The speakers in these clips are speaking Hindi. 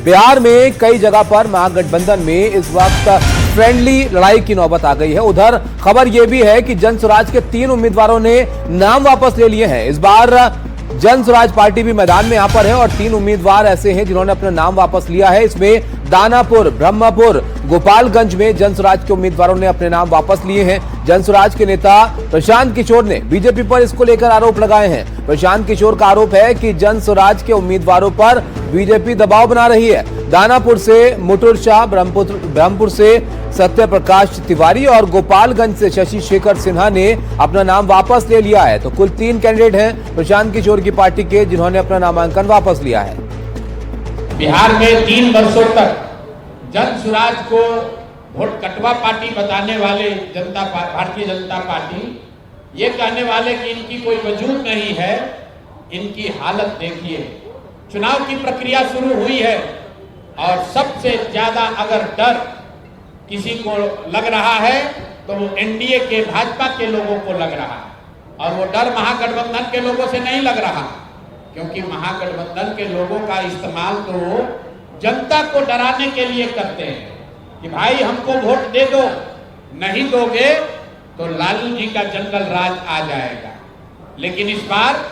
बिहार में कई जगह पर महागठबंधन में इस वक्त फ्रेंडली लड़ाई की नौबत आ गई है। उधर खबर यह भी है कि जनसुराज के 3 उम्मीदवारों ने नाम वापस ले लिए हैं। इस बार जनसुराज पार्टी भी मैदान में यहां पर है और 3 उम्मीदवार ऐसे हैं जिन्होंने अपना नाम वापस लिया है। इसमें दानापुर, ब्रह्मपुर, गोपालगंज में जनसुराज के उम्मीदवारों ने अपने नाम वापस लिए हैं। जनसुराज के नेता प्रशांत किशोर ने बीजेपी पर इसको लेकर आरोप लगाए हैं। प्रशांत किशोर का आरोप है कि जनसुराज के उम्मीदवारों पर बीजेपी दबाव बना रही है। दानापुर से मुटुर शाह, ब्रह्मपुर से सत्य प्रकाश तिवारी और गोपालगंज से शशि शेखर सिन्हा ने अपना नाम वापस ले लिया है। तो कुल 3 कैंडिडेट हैं प्रशांत किशोर की पार्टी के जिन्होंने अपना नामांकन वापस लिया है। बिहार में 3 वर्षों तक जनसुराज को वोट कटवा पार्टी बताने वाले भारतीय जनता पार्टी ये कहने वाले कि इनकी कोई वजूद नहीं है। इनकी हालत देखिए। चुनाव की प्रक्रिया शुरू हुई है और सबसे ज्यादा अगर डर किसी को लग रहा है तो वो एनडीए के भाजपा के लोगों को लग रहा है और वो डर महागठबंधन के लोगों से नहीं लग रहा, क्योंकि महागठबंधन के लोगों का इस्तेमाल तो जनता को डराने के लिए करते हैं कि भाई हमको वोट दे दो, नहीं दोगे तो लालू जी का जंगल राज आ जाएगा। लेकिन इस बार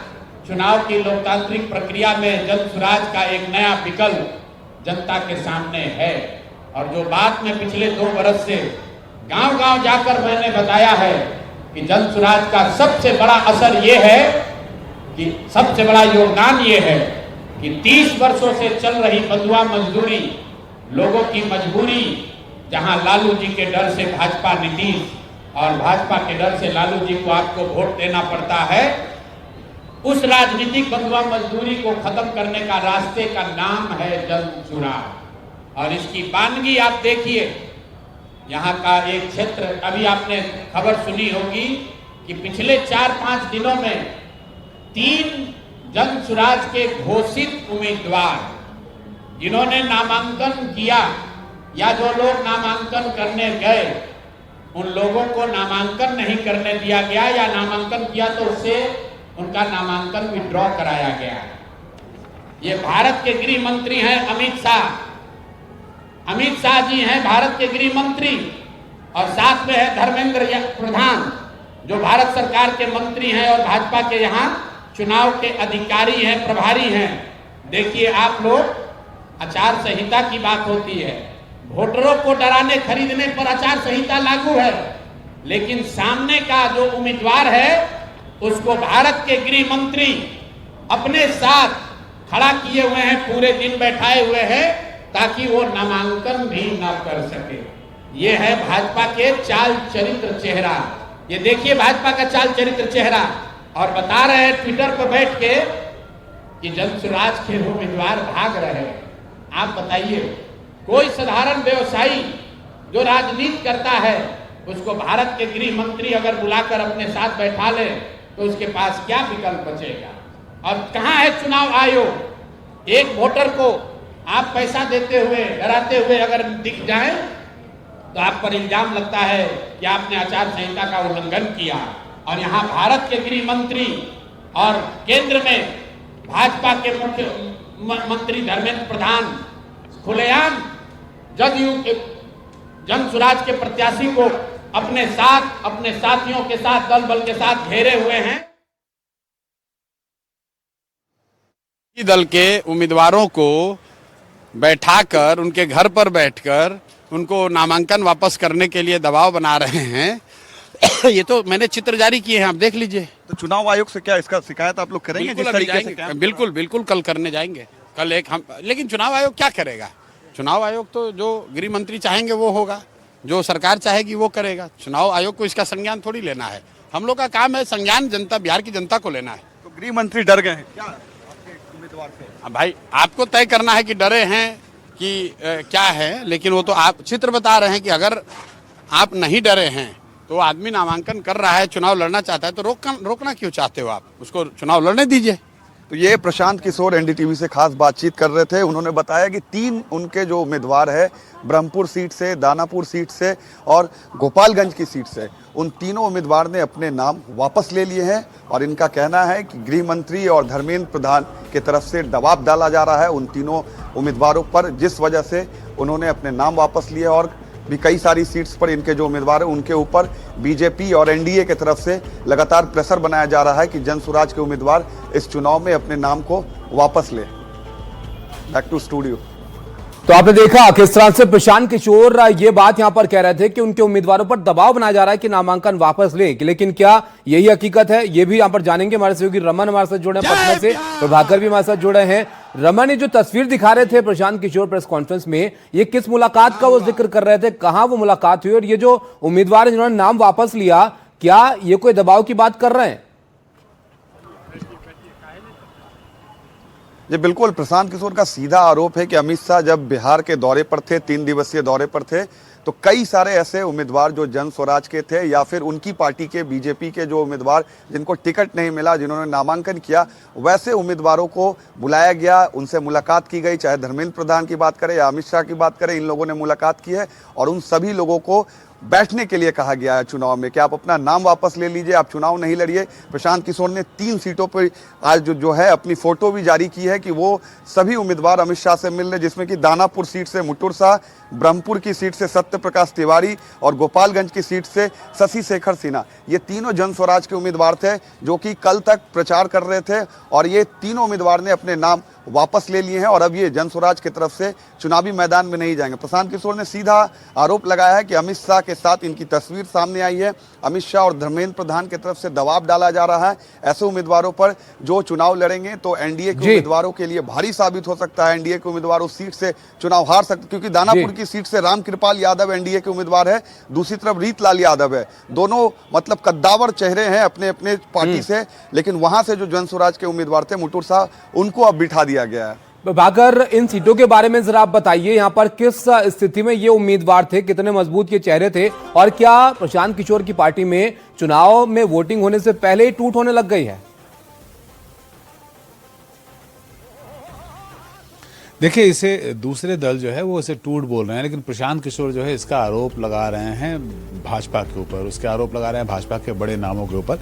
चुनाव की लोकतांत्रिक प्रक्रिया में जनसुराज का एक नया विकल्प जनता के सामने है। और जो बात में पिछले 2 वर्ष से गांव-गांव जाकर मैंने बताया है कि जनसुराज का सबसे बड़ा असर यह है कि सबसे बड़ा योगदान ये है कि 30 वर्षों से चल रही बंधुआ मजदूरी, लोगों की मजबूरी, जहां लालू जी के डर से भाजपा नीतीश और भाजपा के डर से लालू जी को आपको वोट देना पड़ता है, उस राजनीतिक बंधुआ मजदूरी को खत्म करने का रास्ते का नाम है जनसुराज। और इसकी बानगी आप देखिए। यहाँ का एक क्षेत्र, अभी आपने खबर सुनी होगी कि पिछले 4-5 दिनों में 3 जनसुराज के घोषित उम्मीदवार जिन्होंने नामांकन किया या जो लोग नामांकन करने गए, उन लोगों को नामांकन नहीं करने दिया गया या नामांकन किया तो उससे उनका नामांकन विड्रॉ कराया गया। ये भारत के गृह मंत्री हैं अमित शाह। अमित शाह जी हैं भारत के गृह मंत्री और साथ में है धर्मेंद्र प्रधान जो भारत सरकार के मंत्री हैं और भाजपा के यहाँ चुनाव के अधिकारी हैं, प्रभारी हैं। देखिए आप लोग, आचार संहिता की बात होती है, वोटरों को डराने खरीदने पर आचार संहिता लागू है, लेकिन सामने का जो उम्मीदवार है उसको भारत के गृह मंत्री अपने साथ खड़ा किए हुए हैं, पूरे दिन बैठाए हुए हैं ताकि वो नामांकन भी ना कर सके। ये है भाजपा के चाल चरित्र चेहरा। ये देखिए भाजपा का चाल चरित्र चेहरा। और बता रहे हैं ट्विटर पर बैठ के कि जनसुराज के उम्मीदवार भाग रहे हैं। आप बताइए, कोई साधारण व्यवसायी जो राजनीति करता है उसको भारत के गृह मंत्री अगर बुलाकर अपने साथ बैठा ले तो उसके पास क्या विकल्प बचेगा? और कहाँ है चुनाव आयोग? एक वोटर को आप पैसा देते हुए, डराते हुए अगर दिख जाए तो आप पर इल्जाम लगता है कि आपने आचार संहिता का उल्लंघन किया। और यहाँ भारत के गृह मंत्री और केंद्र में भाजपा के मुख्य मंत्री धर्मेंद्र प्रधान खुलेआम जदयू के जनसुराज के प्रत्याशी को अपने साथ, अपने साथियों के साथ, दल बल के साथ घेरे हुए हैं। दल के उम्मीदवारों को बैठाकर, उनके घर पर बैठकर उनको नामांकन वापस करने के लिए दबाव बना रहे हैं। ये तो मैंने चित्र जारी किए हैं, आप देख लीजिए। तो चुनाव आयोग से क्या इसका शिकायत आप लोग करेंगे? बिल्कुल अभी जाएंगे, बिल्कुल कल करने जाएंगे। कल एक हम, लेकिन चुनाव आयोग क्या करेगा? चुनाव आयोग तो जो गृह मंत्री चाहेंगे वो होगा, जो सरकार चाहेगी वो करेगा। चुनाव आयोग को इसका संज्ञान थोड़ी लेना है। हम लोग का काम है संज्ञान जनता, बिहार की जनता को लेना है। तो गृह मंत्री डर गए हैं क्या आपके उम्मीदवार से? भाई आपको तय करना है कि डरे हैं कि क्या है, लेकिन वो तो आप चित्र बता रहे हैं कि अगर आप नहीं डरे हैं तो आदमी नामांकन कर रहा है, चुनाव लड़ना चाहता है, तो रोकना क्यों चाहते हो आप? उसको चुनाव लड़ने दीजिए। तो ये प्रशांत किशोर एनडीटीवी से खास बातचीत कर रहे थे। उन्होंने बताया कि 3 उनके जो उम्मीदवार है ब्रह्मपुर सीट से, दानापुर सीट से और गोपालगंज की सीट से, उन तीनों उम्मीदवार ने अपने नाम वापस ले लिए हैं और इनका कहना है कि गृह मंत्री और धर्मेंद्र प्रधान की तरफ से दबाव डाला जा रहा है उन तीनों उम्मीदवारों पर, जिस वजह से उन्होंने अपने नाम वापस लिए और भी कई सारी सीट्स पर इनके जो उम्मीदवार हैं उनके ऊपर बीजेपी और एनडीए की तरफ से लगातार प्रेशर बनाया जा रहा है कि जन स्वराज के उम्मीदवार इस चुनाव में अपने नाम को वापस ले। Back to studio. तो आपने देखा किस तरह से प्रशांत किशोर ये बात यहां पर कह रहे थे कि उनके उम्मीदवारों पर दबाव बनाया जा रहा है कि नामांकन वापस ले, लेकिन क्या यही हकीकत है, ये भी यहां पर जानेंगे। हमारे सहयोगी रमन हमारे साथ जुड़े हैं पटना से, प्रभाकर भी हमारे साथ जुड़े हैं। रमन, जो तस्वीर दिखा रहे थे प्रशांत किशोर प्रेस कॉन्फ्रेंस में, ये किस मुलाकात का वो जिक्र कर रहे थे, कहां वो मुलाकात हुई, और ये जो उम्मीदवार है जिन्होंने नाम वापस लिया, क्या ये कोई दबाव की बात कर रहे हैं? ये बिल्कुल प्रशांत किशोर का सीधा आरोप है कि अमित शाह जब बिहार के दौरे पर थे, 3 दिवसीय दौरे पर थे, तो कई सारे ऐसे उम्मीदवार जो जन स्वराज के थे या फिर उनकी पार्टी के बीजेपी के जो उम्मीदवार जिनको टिकट नहीं मिला, जिन्होंने नामांकन किया, वैसे उम्मीदवारों को बुलाया गया, उनसे मुलाकात की गई। चाहे धर्मेंद्र प्रधान की बात करें या अमित शाह की बात करें, इन लोगों ने मुलाकात की है और उन सभी लोगों को बैठने के लिए कहा गया है चुनाव में कि आप अपना नाम वापस ले लीजिए, आप चुनाव नहीं लड़िए। प्रशांत किशोर ने 3 सीटों पर आज जो है अपनी फोटो भी जारी की है कि वो सभी उम्मीदवार अमित शाह से मिल रहे, जिसमें कि दानापुर सीट से मुटुर शाह, ब्रह्मपुर की सीट से सत्य प्रकाश तिवारी और गोपालगंज की सीट से शशि शेखर सिन्हा। ये तीनों जन स्वराज के उम्मीदवार थे जो कि कल तक प्रचार कर रहे थे और ये तीनों उम्मीदवार ने अपने नाम वापस ले लिए हैं और अब ये जन स्वराज की तरफ से चुनावी मैदान में नहीं जाएंगे। प्रशांत किशोर ने सीधा आरोप लगाया है कि अमित शाह के साथ इनकी तस्वीर सामने आई है, अमित शाह और धर्मेंद्र प्रधान की तरफ से दबाव डाला जा रहा है ऐसे उम्मीदवारों पर जो चुनाव लड़ेंगे तो एनडीए के उम्मीदवारों के लिए भारी साबित हो सकता है। एनडीए के उम्मीदवार उस सीट से चुनाव हार सकते, क्योंकि दानापुर की सीट से रामकृपाल यादव एनडीए के उम्मीदवार है, दूसरी तरफ रीतलाल यादव है। दोनों मतलब कद्दावर चेहरे हैं अपने अपने पार्टी से, लेकिन वहां से जो जन स्वराज के उम्मीदवार थे मुटुर शाह, उनको अब बिठा दिया गया है। प्रभाकर, इन सीटों के बारे में जरा आप बताइए, यहाँ पर किस स्थिति में ये उम्मीदवार थे, कितने मजबूत ये चेहरे थे, और क्या प्रशांत किशोर की पार्टी में चुनाव में वोटिंग होने से पहले ही टूट होने लग गई है? देखिए, इसे दूसरे दल जो है वो इसे टूट बोल रहे हैं, लेकिन प्रशांत किशोर जो है इसका आरोप लगा रहे हैं भाजपा के ऊपर, उसके आरोप लगा रहे हैं भाजपा के बड़े नामों के ऊपर।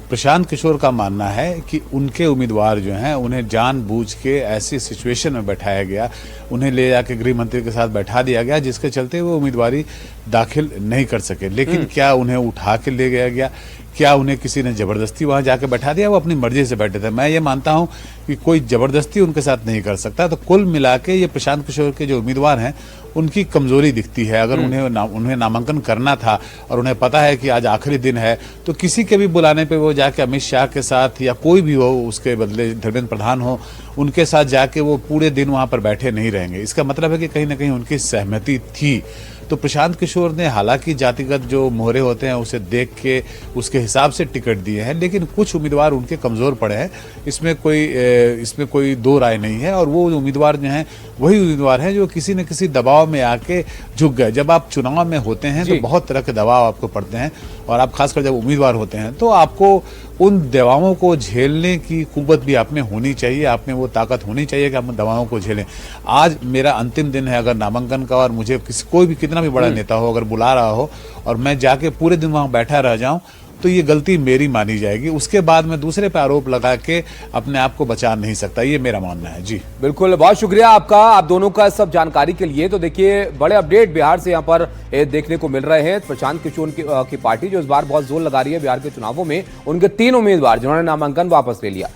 प्रशांत किशोर का मानना है कि उनके उम्मीदवार जो हैं उन्हें जानबूझ के ऐसी सिचुएशन में बैठाया गया, उन्हें ले जाके गृह मंत्री के साथ बैठा दिया गया, जिसके चलते वो उम्मीदवारी दाखिल नहीं कर सके। लेकिन क्या उन्हें उठा के ले गया गया, क्या उन्हें किसी ने जबरदस्ती वहां जाके बैठा दिया? वो अपनी मर्जी से बैठे थे। मैं ये मानता हूं कि कोई जबरदस्ती उनके साथ नहीं कर सकता। तो कुल मिला के ये प्रशांत किशोर के जो उम्मीदवार हैं उनकी कमजोरी दिखती है। अगर उन्हें नामांकन करना था और उन्हें पता है कि आज आखिरी दिन है, तो किसी के भी बुलाने पे वो जाके अमित शाह के साथ या कोई भी हो, उसके बदले धर्मेंद्र प्रधान हो, उनके साथ जाके वो पूरे दिन वहां पर बैठे नहीं रहेंगे। इसका मतलब है कि कहीं ना कहीं उनकी सहमति थी। तो प्रशांत किशोर ने हालांकि जातिगत जो मोहरे होते हैं उसे देख के उसके हिसाब से टिकट दिए हैं, लेकिन कुछ उम्मीदवार उनके कमज़ोर पड़े हैं, इसमें कोई दो राय नहीं है। और वो उम्मीदवार जो हैं वही उम्मीदवार हैं जो किसी न किसी दबाव में आके झुक गए। जब आप चुनाव में होते हैं तो बहुत तरह के दबाव आपको पड़ते हैं, और आप खासकर जब उम्मीदवार होते हैं तो आपको उन दबावों को झेलने की कुव्वत भी आप में होनी चाहिए, आप में वो ताकत होनी चाहिए कि आप दबावों को झेलें। आज मेरा अंतिम दिन है अगर नामांकन का, और मुझे कोई भी कितना भी बड़ा नेता हो अगर बुला रहा हो और मैं जाके पूरे दिन वहां बैठा रह जाऊं, तो ये गलती मेरी मानी जाएगी। उसके बाद मैं दूसरे पे आरोप लगा के अपने आप को बचा नहीं सकता, ये मेरा मानना है। जी बिल्कुल, बहुत शुक्रिया आपका, आप दोनों का सब जानकारी के लिए। तो देखिए, बड़े अपडेट बिहार से यहाँ पर देखने को मिल रहे हैं। प्रशांत किशोर की पार्टी जो इस बार बहुत जोर लगा रही है बिहार के चुनावों में, उनके 3 उम्मीदवार जिन्होंने नामांकन वापस ले लिया।